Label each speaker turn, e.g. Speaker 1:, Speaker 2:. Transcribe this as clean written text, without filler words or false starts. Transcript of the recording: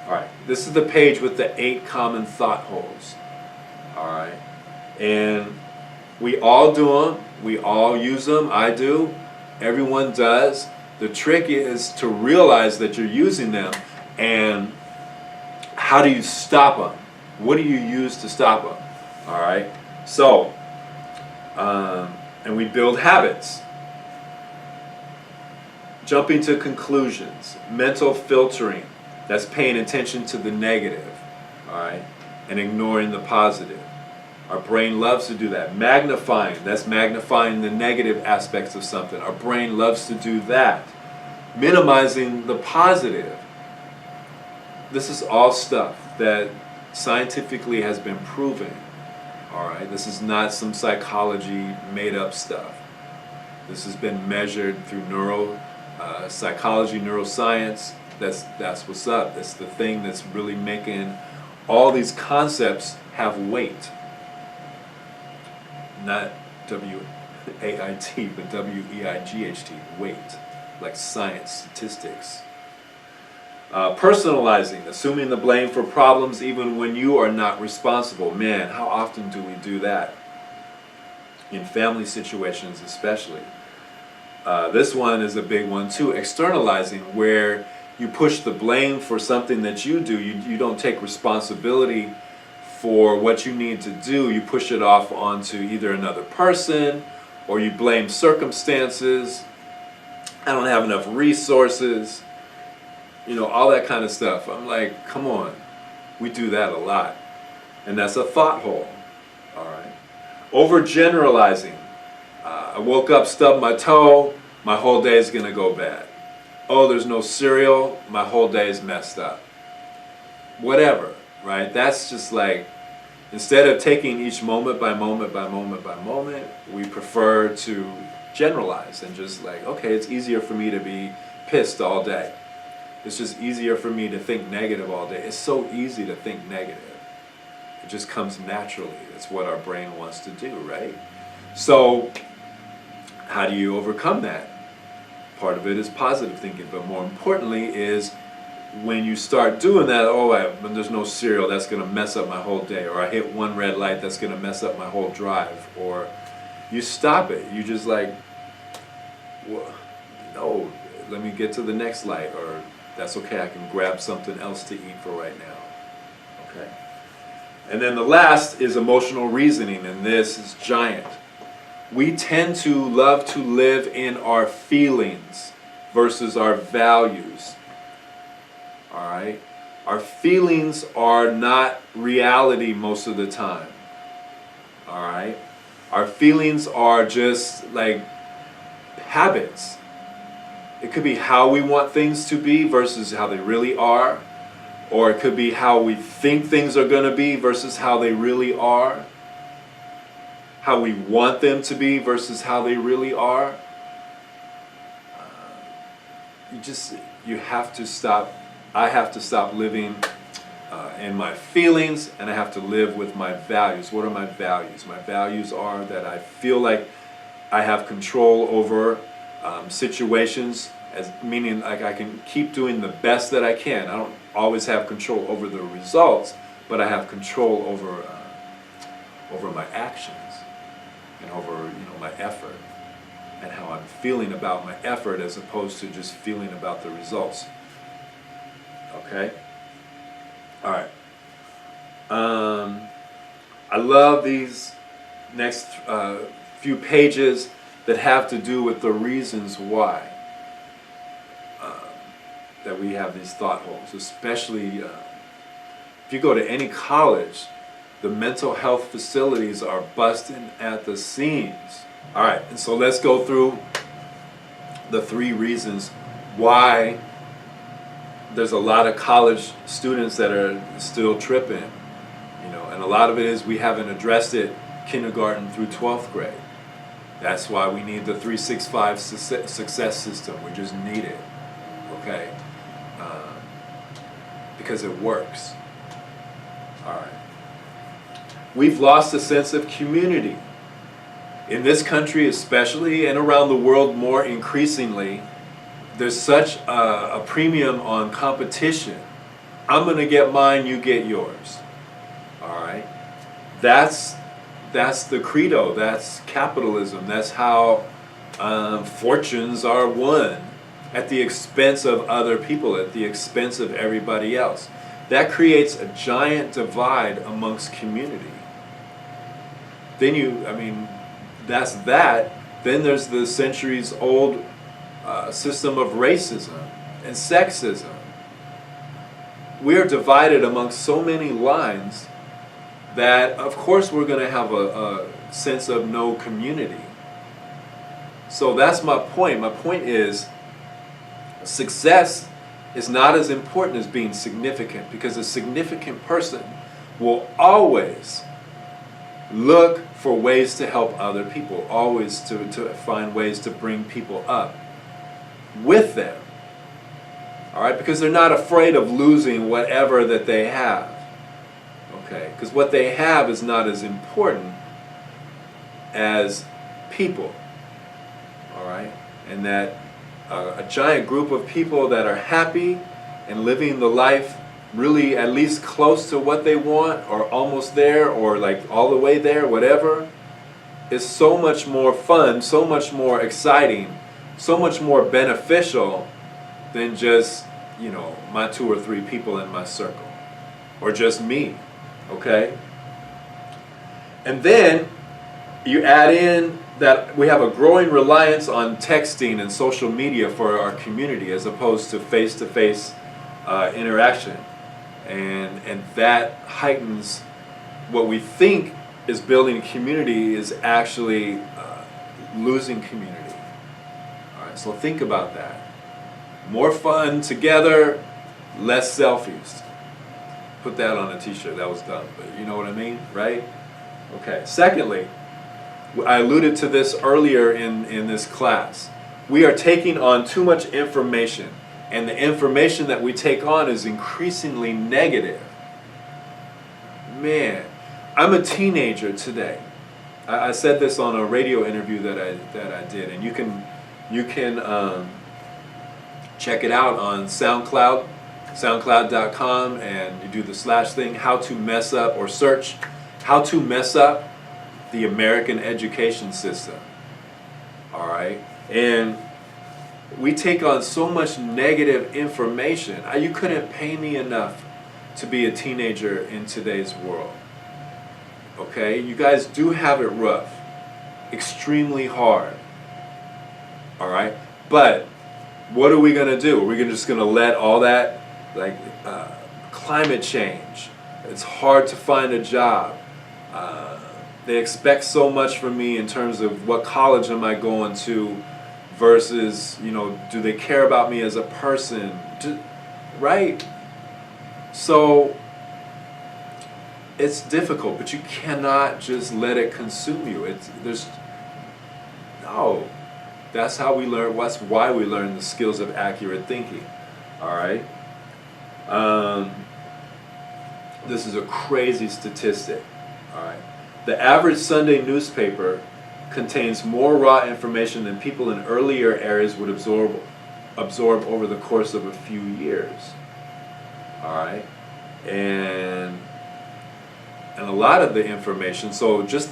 Speaker 1: All right, this is the page with the 8 common thought holes. All right, and we all do them. We all use them. I do. Everyone does. The trick is to realize that you're using them, and how do you stop them? What do you use to stop them? All right. So, and we build habits. Jumping to conclusions, mental filtering. That's paying attention to the negative, all right, and ignoring the positive. Our brain loves to do that. Magnifying, that's magnifying the negative aspects of something. Our brain loves to do that. Minimizing the positive. This is all stuff that scientifically has been proven, all right? This is not some psychology made up stuff. This has been measured through psychology, neuroscience. That's what's up. That's the thing that's really making all these concepts have weight. Not W-A-I-T, but W-E-I-G-H-T, weight, like science, statistics. Personalizing, assuming the blame for problems even when you are not responsible. Man, how often do we do that? In family situations especially. This one is a big one too, externalizing, where you push the blame for something that you do. You don't take responsibility for what you need to do. You push it off onto either another person, or you blame circumstances. I don't have enough resources, all that kind of stuff. I'm like, come on. We do that a lot. And that's a thought hole. All right. Overgeneralizing. I woke up, stubbed my toe, my whole day is going to go bad. Oh, there's no cereal, my whole day is messed up. Whatever, right? That's just like, instead of taking each moment by moment by moment by moment, we prefer to generalize and just like, okay, it's easier for me to be pissed all day. It's just easier for me to think negative all day. It's so easy to think negative. It just comes naturally. It's what our brain wants to do, right? So, how do you overcome that? Part of it is positive thinking, but more importantly is when you start doing that, when there's no cereal, that's going to mess up my whole day, or I hit one red light, that's going to mess up my whole drive, or you stop it. You just like, well, no, let me get to the next light, or that's okay, I can grab something else to eat for right now. Okay. And then the last is emotional reasoning, and this is giant. We tend to love to live in our feelings versus our values. All right? Our feelings are not reality most of the time. All right? Our feelings are just like habits. It could be how we want things to be versus how they really are. Or it could be how we think things are going to be versus how they really are. How we want them to be versus how they really are. You have to stop. I have to stop living in my feelings, and I have to live with my values. What are my values? My values are that I feel like I have control over situations, meaning like I can keep doing the best that I can. I don't always have control over the results, but I have control over my actions and over my effort and how I'm feeling about my effort as opposed to just feeling about the results. Okay? All right. I love these next few pages that have to do with the reasons why that we have these thought holes, especially if you go to any college, the mental health facilities are busting at the seams. All right, and so let's go through the 3 reasons why there's a lot of college students that are still tripping, and a lot of it is we haven't addressed it kindergarten through 12th grade. That's why we need the 365 success system. We just need it, okay? Because it works. All right. We've lost a sense of community. In this country especially, and around the world more increasingly, there's such a premium on competition I'm going to get mine, you get yours. All right? That's the credo. That's capitalism. That's how fortunes are won, at the expense of other people, at the expense of everybody else. That creates a giant divide amongst community. Then that's that. Then there's the centuries old system of racism and sexism. We are divided amongst so many lines that of course we're going to have a sense of no community. So that's my point. My point is, success is not as important as being significant, because a significant person will always look for ways to help other people, always to find ways to bring people up with them. All right, because they're not afraid of losing whatever that they have. Okay, because what they have is not as important as people. All right, and that a giant group of people that are happy and living the life really at least close to what they want, or almost there, or like all the way there, whatever, is so much more fun, so much more exciting, so much more beneficial than just, my 2 or 3 people in my circle, or just me. Okay? And then you add in that we have a growing reliance on texting and social media for our community, as opposed to face-to-face interaction, and that heightens what we think is building community is actually losing community. All right, so think about that. More fun together, less selfies. Put that on a t-shirt. That was dumb, but you know what I mean, right? Okay. Secondly, I alluded to this earlier in this class. We are taking on too much information, and the information that we take on is increasingly negative. Man, I'm a teenager today. I said this on a radio interview that I did, and you can check it out on SoundCloud, soundcloud.com, and you do the / thing, how to mess up, or search how to mess up the American education system. All right, and we take on so much negative information. You couldn't pay me enough to be a teenager in today's world. Okay, you guys do have it rough, extremely hard. All right, but what are we gonna do? Are we just gonna let all that, like climate change? It's hard to find a job. They expect so much from me in terms of what college am I going to, versus, do they care about me as a person? Right? So it's difficult, but you cannot just let it consume you. No. That's how we learn. That's why we learn the skills of accurate thinking. All right. This is a crazy statistic. All right. The average Sunday newspaper contains more raw information than people in earlier eras would absorb over the course of a few years. All right. And a lot of the information, so just the